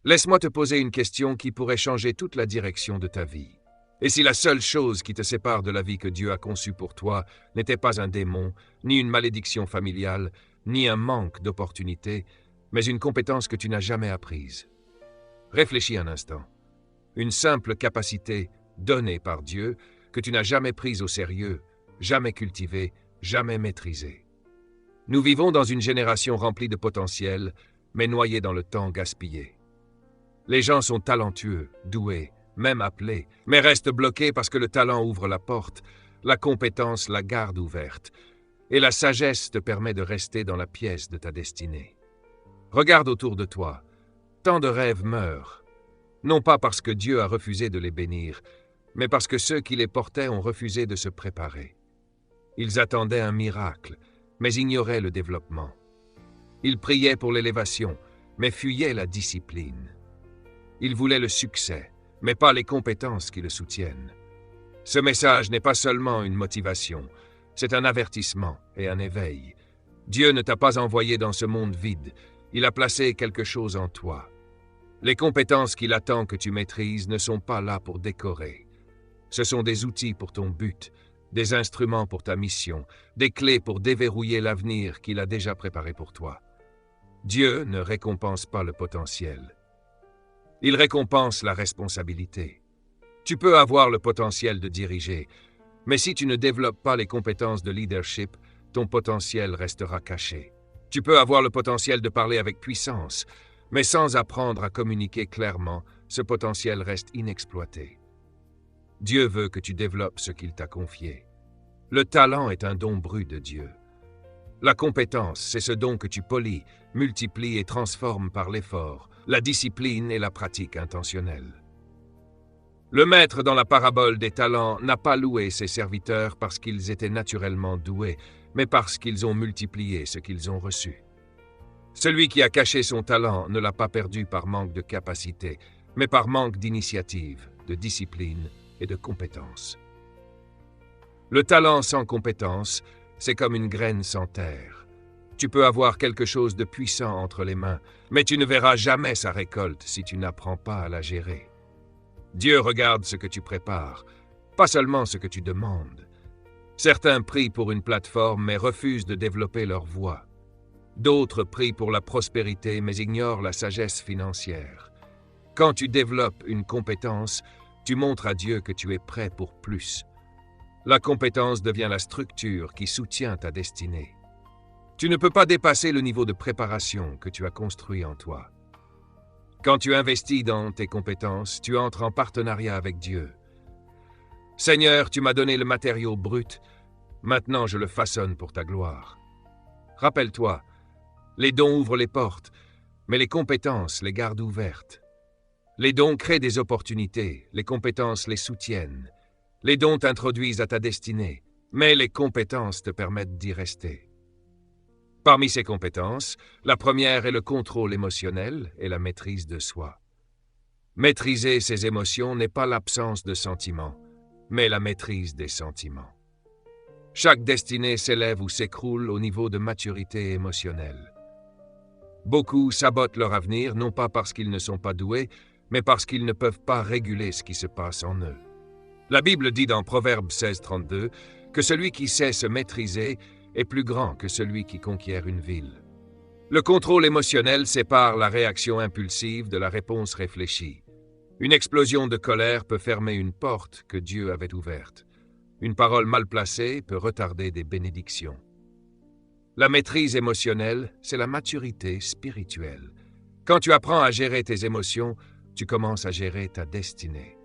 Laisse-moi te poser une question qui pourrait changer toute la direction de ta vie. Et si la seule chose qui te sépare de la vie que Dieu a conçue pour toi n'était pas un démon, ni une malédiction familiale, ni un manque d'opportunités, mais une compétence que tu n'as jamais apprise? Réfléchis un instant. Une simple capacité donnée par Dieu que tu n'as jamais prise au sérieux, jamais cultivée, jamais maîtrisée. Nous vivons dans une génération remplie de potentiel, mais noyée dans le temps gaspillé. Les gens sont talentueux, doués, même appelés, mais restent bloqués parce que le talent ouvre la porte, la compétence la garde ouverte, et la sagesse te permet de rester dans la pièce de ta destinée. Regarde autour de toi. Tant de rêves meurent, non pas parce que Dieu a refusé de les bénir, mais parce que ceux qui les portaient ont refusé de se préparer. Ils attendaient un miracle, mais ignoraient le développement. Ils priaient pour l'élévation, mais fuyaient la discipline. Ils voulaient le succès, mais pas les compétences qui le soutiennent. Ce message n'est pas seulement une motivation, c'est un avertissement et un éveil. Dieu ne t'a pas envoyé dans ce monde vide, il a placé quelque chose en toi. Les compétences qu'il attend que tu maîtrises ne sont pas là pour décorer. Ce sont des outils pour ton but, des instruments pour ta mission, des clés pour déverrouiller l'avenir qu'il a déjà préparé pour toi. Dieu ne récompense pas le potentiel. Il récompense la responsabilité. Tu peux avoir le potentiel de diriger, mais si tu ne développes pas les compétences de leadership, ton potentiel restera caché. Tu peux avoir le potentiel de parler avec puissance, mais sans apprendre à communiquer clairement, ce potentiel reste inexploité. Dieu veut que tu développes ce qu'il t'a confié. Le talent est un don brut de Dieu. La compétence, c'est ce don que tu polis, multiplies et transformes par l'effort, la discipline et la pratique intentionnelle. Le maître dans la parabole des talents n'a pas loué ses serviteurs parce qu'ils étaient naturellement doués, mais parce qu'ils ont multiplié ce qu'ils ont reçu. Celui qui a caché son talent ne l'a pas perdu par manque de capacité, mais par manque d'initiative, de discipline et de compétence. Le talent sans compétence, c'est comme une graine sans terre. Tu peux avoir quelque chose de puissant entre les mains, mais tu ne verras jamais sa récolte si tu n'apprends pas à la gérer. Dieu regarde ce que tu prépares, pas seulement ce que tu demandes. Certains prient pour une plateforme mais refusent de développer leur voix. D'autres prient pour la prospérité mais ignorent la sagesse financière. Quand tu développes une compétence, tu montres à Dieu que tu es prêt pour plus. La compétence devient la structure qui soutient ta destinée. Tu ne peux pas dépasser le niveau de préparation que tu as construit en toi. Quand tu investis dans tes compétences, tu entres en partenariat avec Dieu. Seigneur, tu m'as donné le matériau brut, maintenant je le façonne pour ta gloire. Rappelle-toi, les dons ouvrent les portes, mais les compétences les gardent ouvertes. Les dons créent des opportunités, les compétences les soutiennent. Les dons t'introduisent à ta destinée, mais les compétences te permettent d'y rester. Parmi ces compétences, la première est le contrôle émotionnel et la maîtrise de soi. Maîtriser ses émotions n'est pas l'absence de sentiments, mais la maîtrise des sentiments. Chaque destinée s'élève ou s'écroule au niveau de maturité émotionnelle. Beaucoup sabotent leur avenir non pas parce qu'ils ne sont pas doués, mais parce qu'ils ne peuvent pas réguler ce qui se passe en eux. La Bible dit dans Proverbe 16:32 que celui qui sait se maîtriser est plus grand que celui qui conquiert une ville. Le contrôle émotionnel sépare la réaction impulsive de la réponse réfléchie. Une explosion de colère peut fermer une porte que Dieu avait ouverte. Une parole mal placée peut retarder des bénédictions. La maîtrise émotionnelle, c'est la maturité spirituelle. Quand tu apprends à gérer tes émotions, tu commences à gérer ta destinée.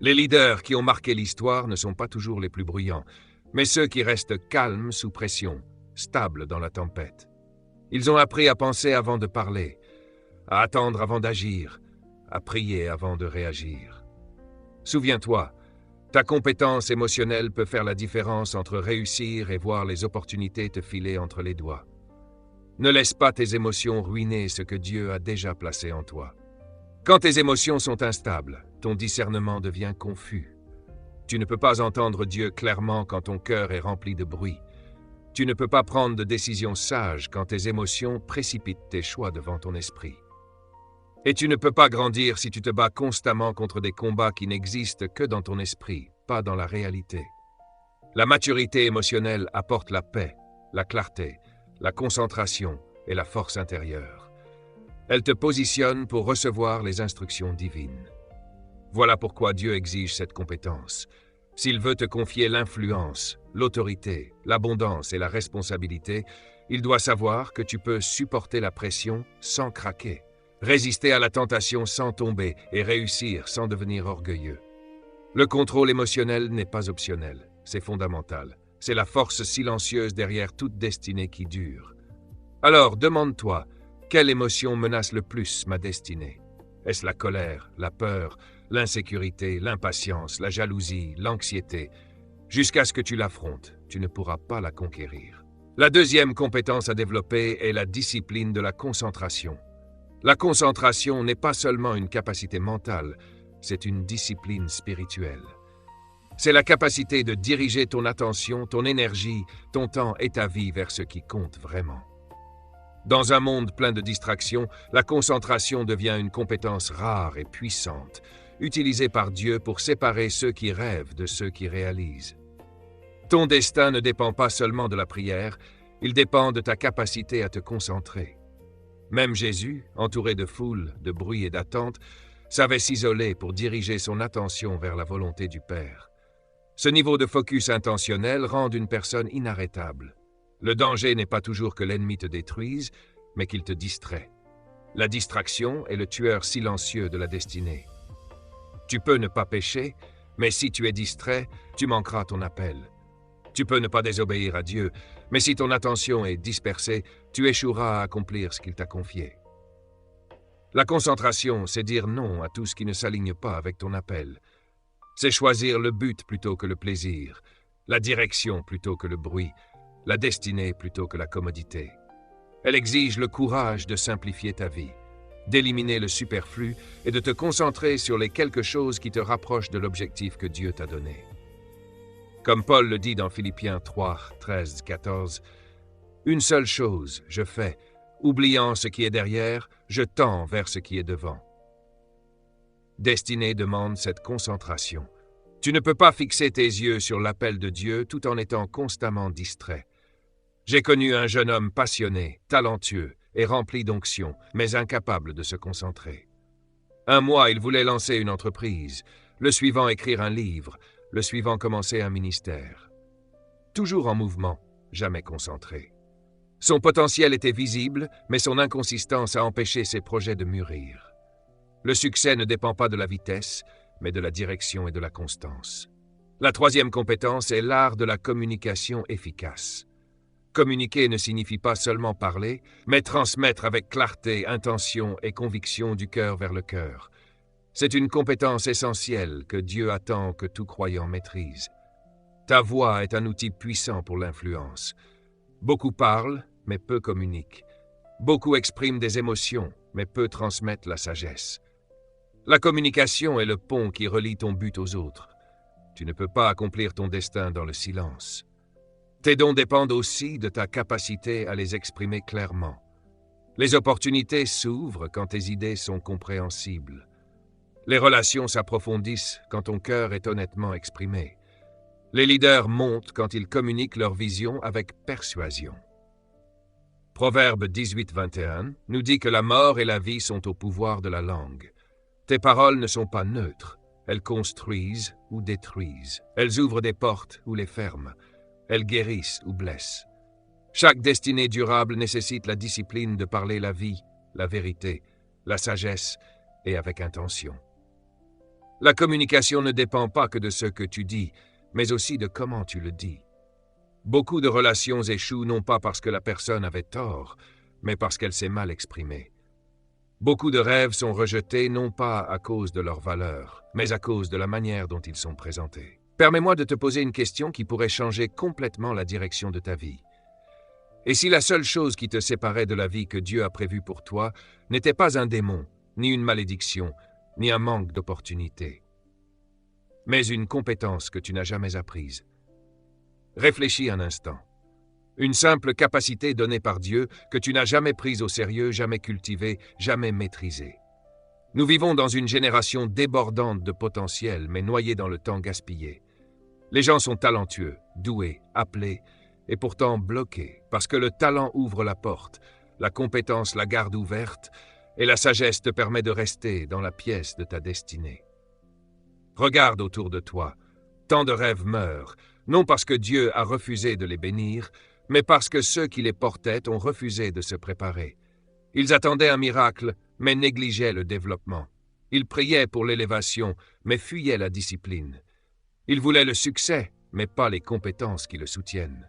Les leaders qui ont marqué l'histoire ne sont pas toujours les plus bruyants, mais ceux qui restent calmes sous pression, stables dans la tempête. Ils ont appris à penser avant de parler, à attendre avant d'agir, à prier avant de réagir. Souviens-toi, ta compétence émotionnelle peut faire la différence entre réussir et voir les opportunités te filer entre les doigts. Ne laisse pas tes émotions ruiner ce que Dieu a déjà placé en toi. Quand tes émotions sont instables, ton discernement devient confus. Tu ne peux pas entendre Dieu clairement quand ton cœur est rempli de bruit. Tu ne peux pas prendre de décisions sages quand tes émotions précipitent tes choix devant ton esprit. Et tu ne peux pas grandir si tu te bats constamment contre des combats qui n'existent que dans ton esprit, pas dans la réalité. La maturité émotionnelle apporte la paix, la clarté, la concentration et la force intérieure. Elle te positionne pour recevoir les instructions divines. Voilà pourquoi Dieu exige cette compétence. S'il veut te confier l'influence, l'autorité, l'abondance et la responsabilité, il doit savoir que tu peux supporter la pression sans craquer, résister à la tentation sans tomber et réussir sans devenir orgueilleux. Le contrôle émotionnel n'est pas optionnel, c'est fondamental. C'est la force silencieuse derrière toute destinée qui dure. Alors, demande-toi, quelle émotion menace le plus ma destinée? Est-ce la colère, la peur, l'insécurité, l'impatience, la jalousie, l'anxiété? Jusqu'à ce que tu l'affrontes, tu ne pourras pas la conquérir. La deuxième compétence à développer est la discipline de la concentration. La concentration n'est pas seulement une capacité mentale, c'est une discipline spirituelle. C'est la capacité de diriger ton attention, ton énergie, ton temps et ta vie vers ce qui compte vraiment. Dans un monde plein de distractions, la concentration devient une compétence rare et puissante, utilisée par Dieu pour séparer ceux qui rêvent de ceux qui réalisent. Ton destin ne dépend pas seulement de la prière, il dépend de ta capacité à te concentrer. Même Jésus, entouré de foules, de bruit et d'attente, savait s'isoler pour diriger son attention vers la volonté du Père. Ce niveau de focus intentionnel rend une personne inarrêtable. Le danger n'est pas toujours que l'ennemi te détruise, mais qu'il te distrait. La distraction est le tueur silencieux de la destinée. Tu peux ne pas pécher, mais si tu es distrait, tu manqueras ton appel. Tu peux ne pas désobéir à Dieu, mais si ton attention est dispersée, tu échoueras à accomplir ce qu'il t'a confié. La concentration, c'est dire non à tout ce qui ne s'aligne pas avec ton appel. C'est choisir le but plutôt que le plaisir, la direction plutôt que le bruit, la destinée plutôt que la commodité. Elle exige le courage de simplifier ta vie, d'éliminer le superflu et de te concentrer sur les quelque chose qui te rapprochent de l'objectif que Dieu t'a donné. Comme Paul le dit dans Philippiens 3, 13, 14, « Une seule chose je fais, oubliant ce qui est derrière, je tends vers ce qui est devant. » Destinée demande cette concentration. Tu ne peux pas fixer tes yeux sur l'appel de Dieu tout en étant constamment distrait. J'ai connu un jeune homme passionné, talentueux et rempli d'onction, mais incapable de se concentrer. Un mois, il voulait lancer une entreprise, le suivant écrire un livre, le suivant commencer un ministère. Toujours en mouvement, jamais concentré. Son potentiel était visible, mais son inconsistance a empêché ses projets de mûrir. Le succès ne dépend pas de la vitesse, mais de la direction et de la constance. La troisième compétence est l'art de la communication efficace. Communiquer ne signifie pas seulement parler, mais transmettre avec clarté, intention et conviction du cœur vers le cœur. C'est une compétence essentielle que Dieu attend que tout croyant maîtrise. Ta voix est un outil puissant pour l'influence. Beaucoup parlent, mais peu communiquent. Beaucoup expriment des émotions, mais peu transmettent la sagesse. La communication est le pont qui relie ton but aux autres. Tu ne peux pas accomplir ton destin dans le silence. Tes dons dépendent aussi de ta capacité à les exprimer clairement. Les opportunités s'ouvrent quand tes idées sont compréhensibles. Les relations s'approfondissent quand ton cœur est honnêtement exprimé. Les leaders montent quand ils communiquent leur vision avec persuasion. Proverbe 18, 21 nous dit que la mort et la vie sont au pouvoir de la langue. Tes paroles ne sont pas neutres. Elles construisent ou détruisent. Elles ouvrent des portes ou les ferment. Elles guérissent ou blessent. Chaque destinée durable nécessite la discipline de parler la vie, la vérité, la sagesse et avec intention. La communication ne dépend pas que de ce que tu dis, mais aussi de comment tu le dis. Beaucoup de relations échouent non pas parce que la personne avait tort, mais parce qu'elle s'est mal exprimée. Beaucoup de rêves sont rejetés non pas à cause de leur valeur, mais à cause de la manière dont ils sont présentés. Permets-moi de te poser une question qui pourrait changer complètement la direction de ta vie. Et si la seule chose qui te séparait de la vie que Dieu a prévue pour toi n'était pas un démon, ni une malédiction, ni un manque d'opportunités, mais une compétence que tu n'as jamais apprise? Réfléchis un instant. Une simple capacité donnée par Dieu que tu n'as jamais prise au sérieux, jamais cultivée, jamais maîtrisée. Nous vivons dans une génération débordante de potentiel, mais noyée dans le temps gaspillé. Les gens sont talentueux, doués, appelés, et pourtant bloqués, parce que le talent ouvre la porte, la compétence la garde ouverte, et la sagesse te permet de rester dans la pièce de ta destinée. Regarde autour de toi. Tant de rêves meurent, non parce que Dieu a refusé de les bénir, mais parce que ceux qui les portaient ont refusé de se préparer. Ils attendaient un miracle, mais négligeaient le développement. Ils priaient pour l'élévation, mais fuyaient la discipline. Ils voulaient le succès, mais pas les compétences qui le soutiennent.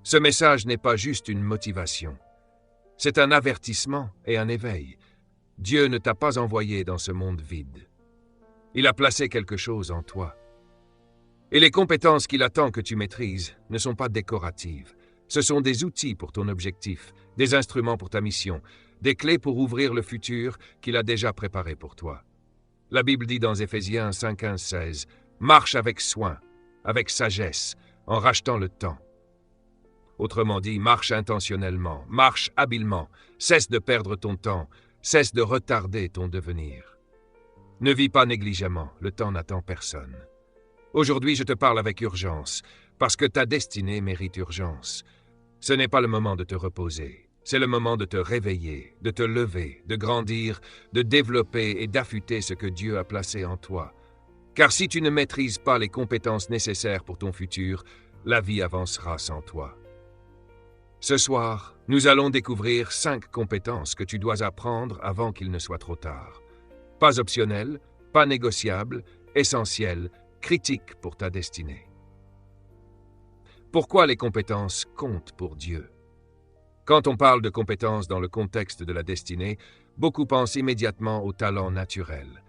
Ce message n'est pas juste une motivation. C'est un avertissement et un éveil. Dieu ne t'a pas envoyé dans ce monde vide. Il a placé quelque chose en toi. Et les compétences qu'il attend que tu maîtrises ne sont pas décoratives. Ce sont des outils pour ton objectif, des instruments pour ta mission, des clés pour ouvrir le futur qu'il a déjà préparé pour toi. La Bible dit dans Éphésiens 5, 15, 16, « Marche avec soin, avec sagesse, en rachetant le temps. » Autrement dit, marche intentionnellement, marche habilement, cesse de perdre ton temps, cesse de retarder ton devenir. Ne vis pas négligemment, le temps n'attend personne. Aujourd'hui, je te parle avec urgence, parce que ta destinée mérite urgence. Ce n'est pas le moment de te reposer, c'est le moment de te réveiller, de te lever, de grandir, de développer et d'affûter ce que Dieu a placé en toi. Car si tu ne maîtrises pas les compétences nécessaires pour ton futur, la vie avancera sans toi. Ce soir, nous allons découvrir 5 compétences que tu dois apprendre avant qu'il ne soit trop tard. Pas optionnelles, pas négociables, essentielles, critiques pour ta destinée. Pourquoi les compétences comptent pour Dieu? Quand on parle de compétences dans le contexte de la destinée, beaucoup pensent immédiatement au talent naturel.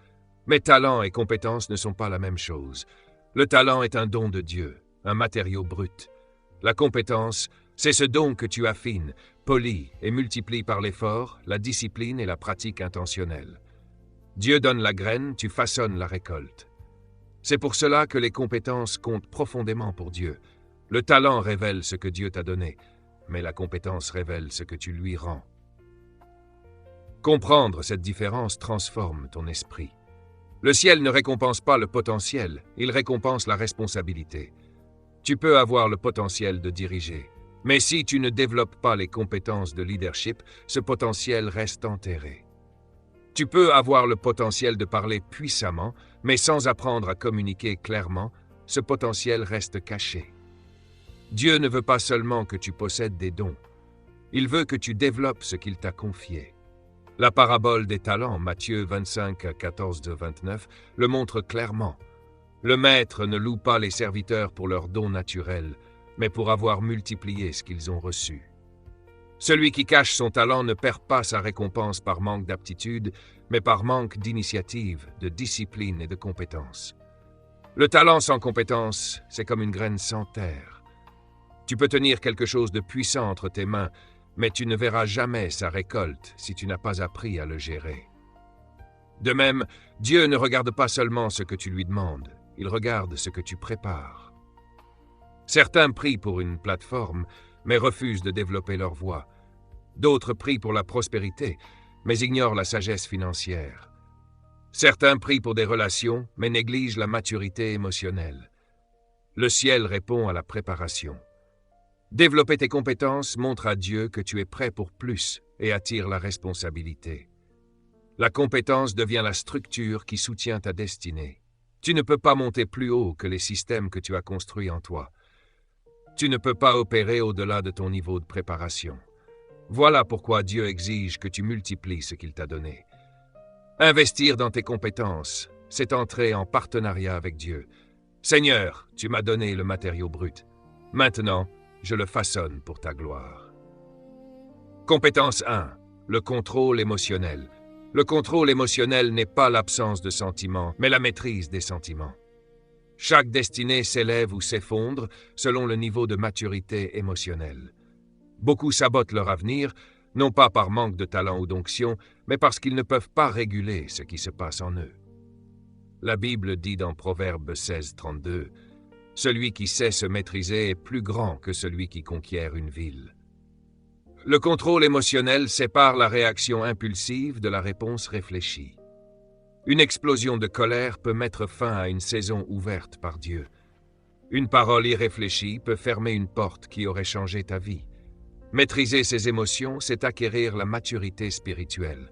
Mais talent et compétences ne sont pas la même chose. Le talent est un don de Dieu, un matériau brut. La compétence, c'est ce don que tu affines, polis et multiplies par l'effort, la discipline et la pratique intentionnelle. Dieu donne la graine, tu façonnes la récolte. C'est pour cela que les compétences comptent profondément pour Dieu. Le talent révèle ce que Dieu t'a donné, mais la compétence révèle ce que tu lui rends. Comprendre cette différence transforme ton esprit. Le ciel ne récompense pas le potentiel, il récompense la responsabilité. Tu peux avoir le potentiel de diriger, mais si tu ne développes pas les compétences de leadership, ce potentiel reste enterré. Tu peux avoir le potentiel de parler puissamment, mais sans apprendre à communiquer clairement, ce potentiel reste caché. Dieu ne veut pas seulement que tu possèdes des dons, il veut que tu développes ce qu'il t'a confié. La parabole des talents, Matthieu 25, 14-29, le montre clairement. Le maître ne loue pas les serviteurs pour leurs dons naturels, mais pour avoir multiplié ce qu'ils ont reçu. Celui qui cache son talent ne perd pas sa récompense par manque d'aptitude, mais par manque d'initiative, de discipline et de compétence. Le talent sans compétence, c'est comme une graine sans terre. Tu peux tenir quelque chose de puissant entre tes mains, mais tu ne verras jamais sa récolte si tu n'as pas appris à le gérer. De même, Dieu ne regarde pas seulement ce que tu lui demandes, il regarde ce que tu prépares. Certains prient pour une plateforme, mais refusent de développer leur voix. D'autres prient pour la prospérité, mais ignorent la sagesse financière. Certains prient pour des relations, mais négligent la maturité émotionnelle. Le ciel répond à la préparation. Développer tes compétences montre à Dieu que tu es prêt pour plus et attire la responsabilité. La compétence devient la structure qui soutient ta destinée. Tu ne peux pas monter plus haut que les systèmes que tu as construits en toi. Tu ne peux pas opérer au-delà de ton niveau de préparation. Voilà pourquoi Dieu exige que tu multiplies ce qu'il t'a donné. Investir dans tes compétences, c'est entrer en partenariat avec Dieu. Seigneur, tu m'as donné le matériau brut. Maintenant, je le façonne pour ta gloire. Compétence 1. Le contrôle émotionnel. Le contrôle émotionnel n'est pas l'absence de sentiments, mais la maîtrise des sentiments. Chaque destinée s'élève ou s'effondre selon le niveau de maturité émotionnelle. Beaucoup sabotent leur avenir, non pas par manque de talent ou d'onction, mais parce qu'ils ne peuvent pas réguler ce qui se passe en eux. La Bible dit dans Proverbe 16, 32, « Celui qui sait se maîtriser est plus grand que celui qui conquiert une ville. » Le contrôle émotionnel sépare la réaction impulsive de la réponse réfléchie. Une explosion de colère peut mettre fin à une saison ouverte par Dieu. Une parole irréfléchie peut fermer une porte qui aurait changé ta vie. Maîtriser ses émotions, c'est acquérir la maturité spirituelle.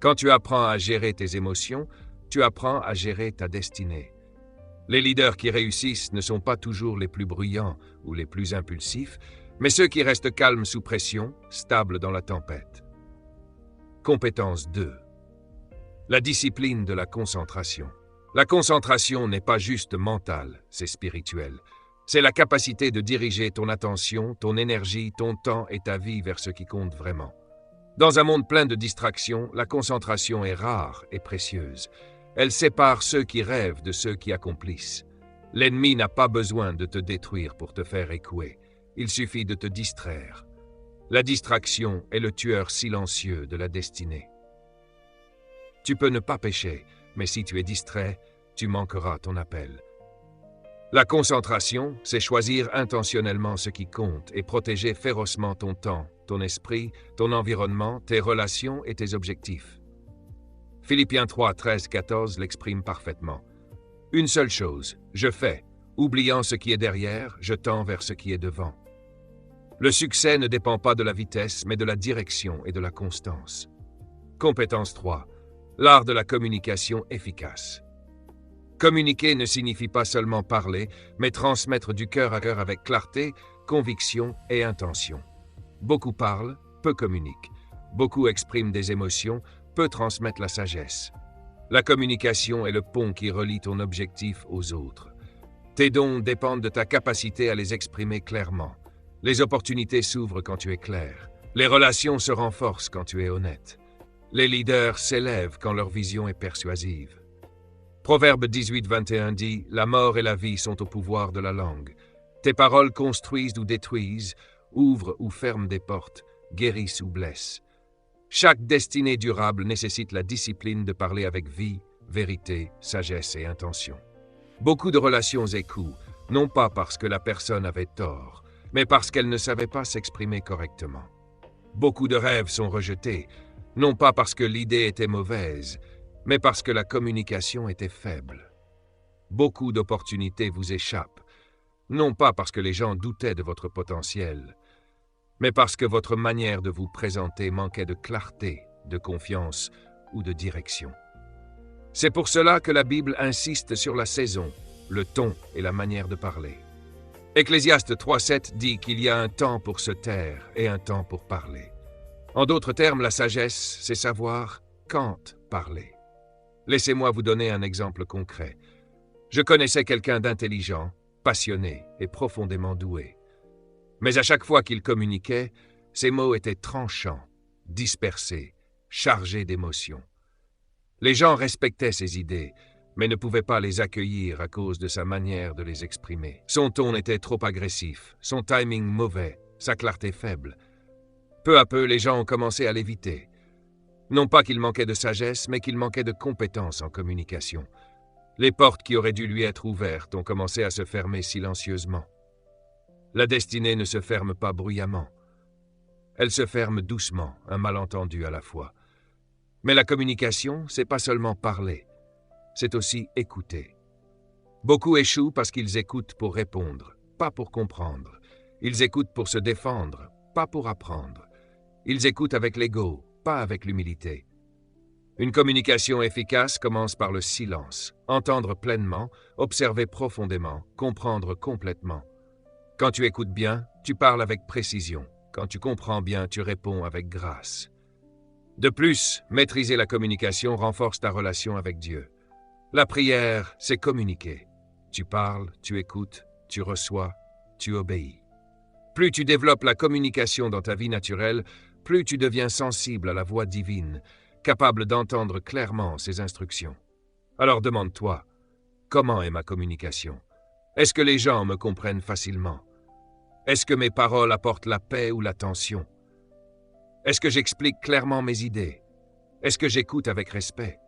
Quand tu apprends à gérer tes émotions, tu apprends à gérer ta destinée. Les leaders qui réussissent ne sont pas toujours les plus bruyants ou les plus impulsifs, mais ceux qui restent calmes sous pression, stables dans la tempête. Compétence 2. La discipline de la concentration. La concentration n'est pas juste mentale, c'est spirituel. C'est la capacité de diriger ton attention, ton énergie, ton temps et ta vie vers ce qui compte vraiment. Dans un monde plein de distractions, la concentration est rare et précieuse. Elle sépare ceux qui rêvent de ceux qui accomplissent. L'ennemi n'a pas besoin de te détruire pour te faire échouer. Il suffit de te distraire. La distraction est le tueur silencieux de la destinée. Tu peux ne pas pécher, mais si tu es distrait, tu manqueras ton appel. La concentration, c'est choisir intentionnellement ce qui compte et protéger férocement ton temps, ton esprit, ton environnement, tes relations et tes objectifs. Philippiens 3, 13, 14 l'exprime parfaitement. Une seule chose, je fais, oubliant ce qui est derrière, je tends vers ce qui est devant. Le succès ne dépend pas de la vitesse, mais de la direction et de la constance. Compétence 3. L'art de la communication efficace. Communiquer ne signifie pas seulement parler, mais transmettre du cœur à cœur avec clarté, conviction et intention. Beaucoup parlent, peu communiquent. Beaucoup expriment des émotions, peu transmettent la sagesse. La communication est le pont qui relie ton objectif aux autres. Tes dons dépendent de ta capacité à les exprimer clairement. Les opportunités s'ouvrent quand tu es clair. Les relations se renforcent quand tu es honnête. Les leaders s'élèvent quand leur vision est persuasive. Proverbe 18, 21 dit « La mort et la vie sont au pouvoir de la langue. Tes paroles construisent ou détruisent, ouvrent ou ferment des portes, guérissent ou blessent. Chaque destinée durable nécessite la discipline de parler avec vie, vérité, sagesse et intention. Beaucoup de relations échouent, non pas parce que la personne avait tort, mais parce qu'elle ne savait pas s'exprimer correctement. Beaucoup de rêves sont rejetés, non pas parce que l'idée était mauvaise, mais parce que la communication était faible. Beaucoup d'opportunités vous échappent, non pas parce que les gens doutaient de votre potentiel, mais parce que votre manière de vous présenter manquait de clarté, de confiance ou de direction. C'est pour cela que la Bible insiste sur la saison, le ton et la manière de parler. Ecclésiaste 3.7 dit qu'il y a un temps pour se taire et un temps pour parler. En d'autres termes, la sagesse, c'est savoir quand parler. Laissez-moi vous donner un exemple concret. Je connaissais quelqu'un d'intelligent, passionné et profondément doué. Mais à chaque fois qu'il communiquait, ses mots étaient tranchants, dispersés, chargés d'émotions. Les gens respectaient ses idées, mais ne pouvaient pas les accueillir à cause de sa manière de les exprimer. Son ton était trop agressif, son timing mauvais, sa clarté faible. Peu à peu, les gens ont commencé à l'éviter. Non pas qu'il manquait de sagesse, mais qu'il manquait de compétences en communication. Les portes qui auraient dû lui être ouvertes ont commencé à se fermer silencieusement. La destinée ne se ferme pas bruyamment. Elle se ferme doucement, un malentendu à la fois. Mais la communication, c'est pas seulement parler, c'est aussi écouter. Beaucoup échouent parce qu'ils écoutent pour répondre, pas pour comprendre. Ils écoutent pour se défendre, pas pour apprendre. Ils écoutent avec l'ego, pas avec l'humilité. Une communication efficace commence par le silence, entendre pleinement, observer profondément, comprendre complètement. Quand tu écoutes bien, tu parles avec précision. Quand tu comprends bien, tu réponds avec grâce. De plus, maîtriser la communication renforce ta relation avec Dieu. La prière, c'est communiquer. Tu parles, tu écoutes, tu reçois, tu obéis. Plus tu développes la communication dans ta vie naturelle, plus tu deviens sensible à la voix divine, capable d'entendre clairement ses instructions. Alors demande-toi, comment est ma communication? Est-ce que les gens me comprennent facilement? Est-ce que mes paroles apportent la paix ou la tension? Est-ce que j'explique clairement mes idées? Est-ce que j'écoute avec respect?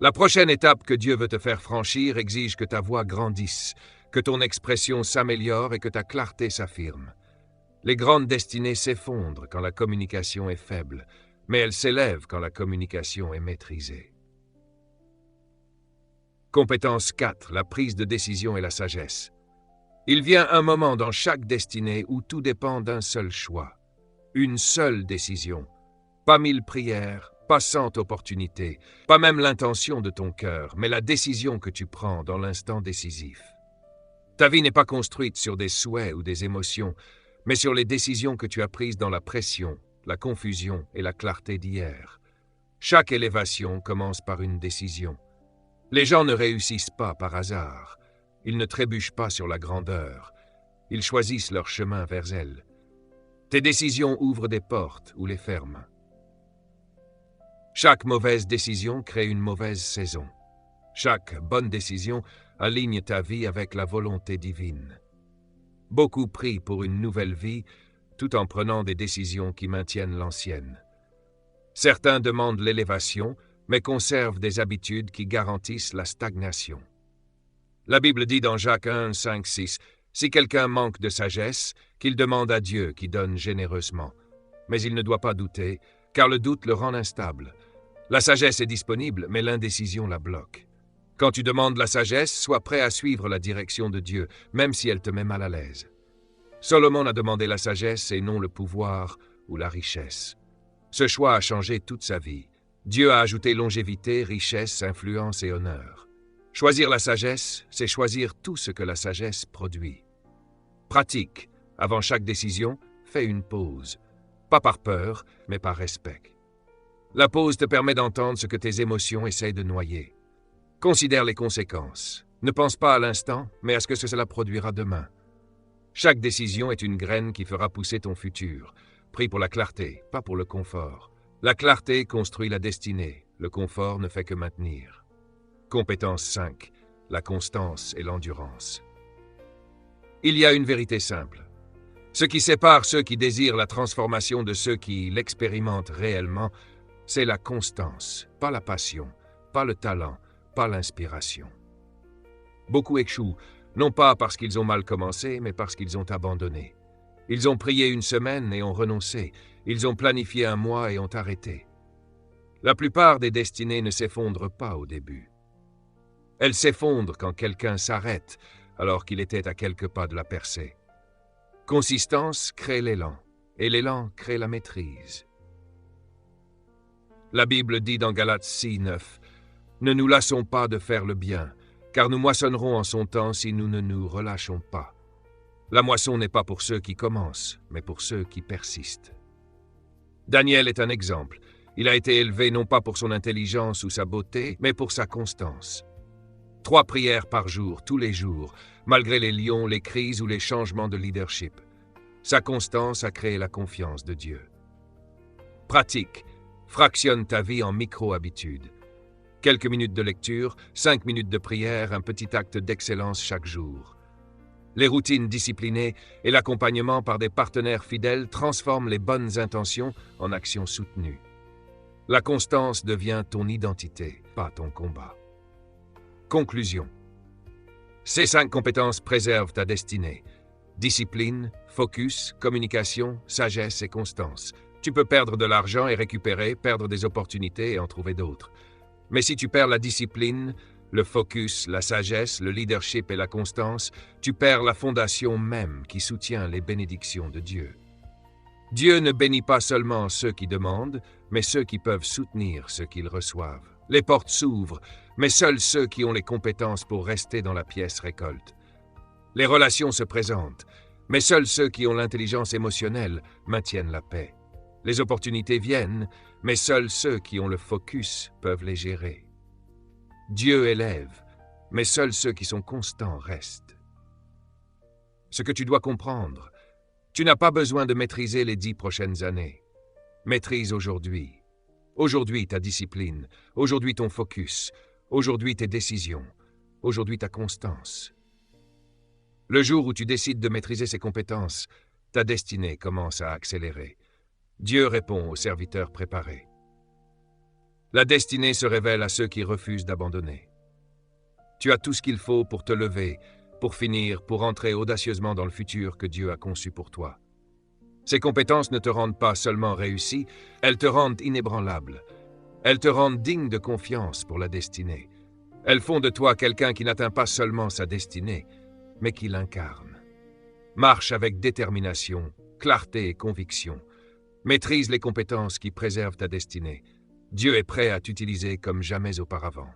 La prochaine étape que Dieu veut te faire franchir exige que ta voix grandisse, que ton expression s'améliore et que ta clarté s'affirme. Les grandes destinées s'effondrent quand la communication est faible, mais elles s'élèvent quand la communication est maîtrisée. Compétence 4, la prise de décision et la sagesse. Il vient un moment dans chaque destinée où tout dépend d'un seul choix. Une seule décision. Pas 1000 prières, pas 100 opportunités, pas même l'intention de ton cœur, mais la décision que tu prends dans l'instant décisif. Ta vie n'est pas construite sur des souhaits ou des émotions, mais sur les décisions que tu as prises dans la pression, la confusion et la clarté d'hier. Chaque élévation commence par une décision. Les gens ne réussissent pas par hasard. Ils ne trébuchent pas sur la grandeur. Ils choisissent leur chemin vers elle. Tes décisions ouvrent des portes ou les ferment. Chaque mauvaise décision crée une mauvaise saison. Chaque bonne décision aligne ta vie avec la volonté divine. Beaucoup prient pour une nouvelle vie, tout en prenant des décisions qui maintiennent l'ancienne. Certains demandent l'élévation, mais conservent des habitudes qui garantissent la stagnation. La Bible dit dans Jacques 1, 5, 6, « Si quelqu'un manque de sagesse, qu'il demande à Dieu qui donne généreusement. Mais il ne doit pas douter, car le doute le rend instable. La sagesse est disponible, mais l'indécision la bloque. Quand tu demandes la sagesse, sois prêt à suivre la direction de Dieu, même si elle te met mal à l'aise. Salomon a demandé la sagesse et non le pouvoir ou la richesse. Ce choix a changé toute sa vie. Dieu a ajouté longévité, richesse, influence et honneur. Choisir la sagesse, c'est choisir tout ce que la sagesse produit. Pratique. Avant chaque décision, fais une pause. Pas par peur, mais par respect. La pause te permet d'entendre ce que tes émotions essayent de noyer. Considère les conséquences. Ne pense pas à l'instant, mais à ce que cela produira demain. Chaque décision est une graine qui fera pousser ton futur. Prie pour la clarté, pas pour le confort. La clarté construit la destinée. Le confort ne fait que maintenir. Compétence 5. La constance et l'endurance. Il y a une vérité simple. Ce qui sépare ceux qui désirent la transformation de ceux qui l'expérimentent réellement, c'est la constance, pas la passion, pas le talent, pas l'inspiration. Beaucoup échouent, non pas parce qu'ils ont mal commencé, mais parce qu'ils ont abandonné. Ils ont prié une semaine et ont renoncé. Ils ont planifié un mois et ont arrêté. La plupart des destinées ne s'effondrent pas au début. Elles s'effondrent quand quelqu'un s'arrête, alors qu'il était à quelques pas de la percée. Consistance crée l'élan, et l'élan crée la maîtrise. La Bible dit dans Galates 6, 9, « Ne nous lassons pas de faire le bien, car nous moissonnerons en son temps si nous ne nous relâchons pas. » La moisson n'est pas pour ceux qui commencent, mais pour ceux qui persistent. Daniel est un exemple. Il a été élevé non pas pour son intelligence ou sa beauté, mais pour sa constance. 3 prières par jour, tous les jours, malgré les lions, les crises ou les changements de leadership. Sa constance a créé la confiance de Dieu. Pratique. Fractionne ta vie en micro-habitudes. Quelques minutes de lecture, 5 minutes de prière, un petit acte d'excellence chaque jour. Les routines disciplinées et l'accompagnement par des partenaires fidèles transforment les bonnes intentions en actions soutenues. La constance devient ton identité, pas ton combat. Conclusion. Ces 5 compétences préservent ta destinée. Discipline, focus, communication, sagesse et constance. Tu peux perdre de l'argent et récupérer, perdre des opportunités et en trouver d'autres. Mais si tu perds la discipline, le focus, la sagesse, le leadership et la constance, tu perds la fondation même qui soutient les bénédictions de Dieu. Dieu ne bénit pas seulement ceux qui demandent, mais ceux qui peuvent soutenir ceux qu'ils reçoivent. Les portes s'ouvrent, mais seuls ceux qui ont les compétences pour rester dans la pièce récoltent. Les relations se présentent, mais seuls ceux qui ont l'intelligence émotionnelle maintiennent la paix. Les opportunités viennent, mais seuls ceux qui ont le focus peuvent les gérer. Dieu élève, mais seuls ceux qui sont constants restent. Ce que tu dois comprendre, tu n'as pas besoin de maîtriser les 10 prochaines années. Maîtrise aujourd'hui. Aujourd'hui ta discipline, aujourd'hui ton focus, aujourd'hui tes décisions, aujourd'hui ta constance. Le jour où tu décides de maîtriser ces compétences, ta destinée commence à accélérer. Dieu répond aux serviteurs préparés. La destinée se révèle à ceux qui refusent d'abandonner. Tu as tout ce qu'il faut pour te lever, pour finir, pour entrer audacieusement dans le futur que Dieu a conçu pour toi. Ces compétences ne te rendent pas seulement réussi, elles te rendent inébranlable. Elles te rendent digne de confiance pour la destinée. Elles font de toi quelqu'un qui n'atteint pas seulement sa destinée, mais qui l'incarne. Marche avec détermination, clarté et conviction. Maîtrise les compétences qui préservent ta destinée. Dieu est prêt à t'utiliser comme jamais auparavant.